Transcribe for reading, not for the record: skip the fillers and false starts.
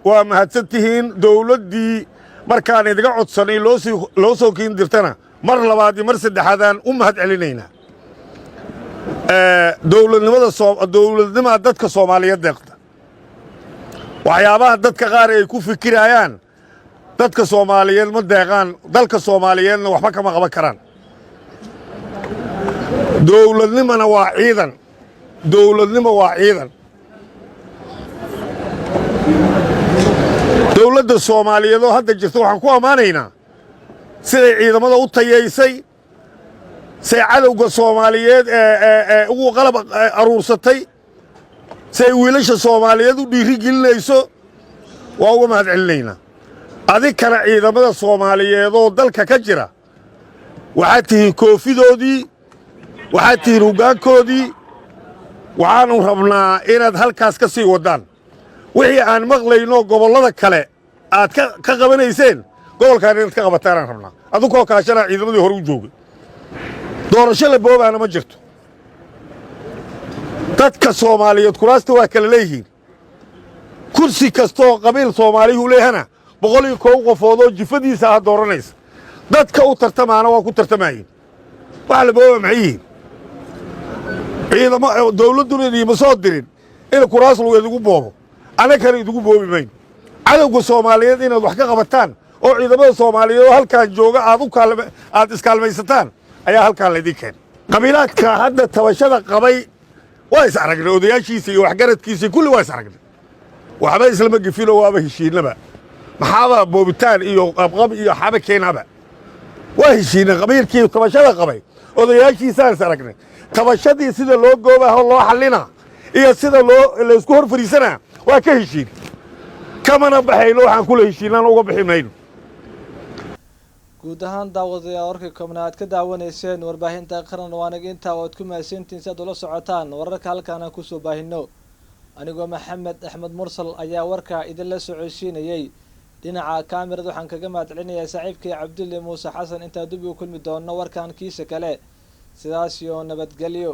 ومهدستهين دولدي markaan idiga codsanay loo soo kiin dirtana mar labaad mar saddexaadaan u mahad celinayna dowladnimada dadka Soomaaliyeed deeqda waxyaabaha dadka qaar ay ku fikirayaan dadka Soomaaliyeed ma deeqaan dalka Soomaaliyeedna waxba kama qaban karaan dowladnimana waa ciidan dowladda Soomaaliyeed oo hadda jirta waxaan ku amaanaynaa siday ciidamada u tayeysay say cadawga Soomaaliyeed ugu qalab aruursatay say wiilasha Soomaaliyeed u dhiiri gelinayso waa uga mahad celinaynaa adinkana ciidamada Soomaaliyeed oo dalka ka jira waxaad tihiin koofidoodii waxaad tihiin hoggaankoodii waxaanu rabnaa inaad halkaas ka sii wadaan wixii aan maqlayno gobollada kale aad ka qabanayseen gobolkan inaad ka qabataan aan rabnaa adunkoo kaashana ciidamadii hore u joogay doorasho la boobaana ma jirto dadka Soomaaliyeed kuraasta waa kala leeyihiin kursi kastoo qabiil Soomaaliyu leehana 101 qofood oo jifadiisa ah dooranaysa dadka u tartamaana waa ku tartamayeen waxa la booba maxay ciidamo dawladuna ma soo dirin in kuraas lagu idigu boobo ana kan idigu boobi mayn cadawga Soomaaliyeed inaad wax ka qabataan oo ciidamada Soomaaliyeed halkaan jooga aad iskaalmaysataan ayaa halkaan la idin keen qabiilaadka hadda tabashada qabay waa is aragnay odayaashiisa iyo waxgaradkiisa kulli waa is aragnay waxba islama gifilo waaba heshiinaba maxaaba boobitaan iyo qabqab iyo xaba keenaba waa heshiinay qabiilkii tabashada qabay odayaashiisa is aragnay tabashadii sida loo goobaho loo xallina iyo sida la isku hor fariisana waa ka heshiin kamana baxayno waxaan kula heshiinaan uga bixinayno guud ahaan daawadayaal warka koobnaad ka daawanayseen warbaahinta qaran waanaga inta oo ku maasantiin si aad ula socotaan wararka halkaan aan ku soo baahino anigoo Maxamed Axmed Mursal ayaa warka idin la socodsiinayay dhinaca kaamirada waxaan kaga mahad celinayaa saaxiibkay Cabdulle Muuse Xasan inta dib u kulmi doono warkaan kiisa kale sidaas iyo nabadgelyo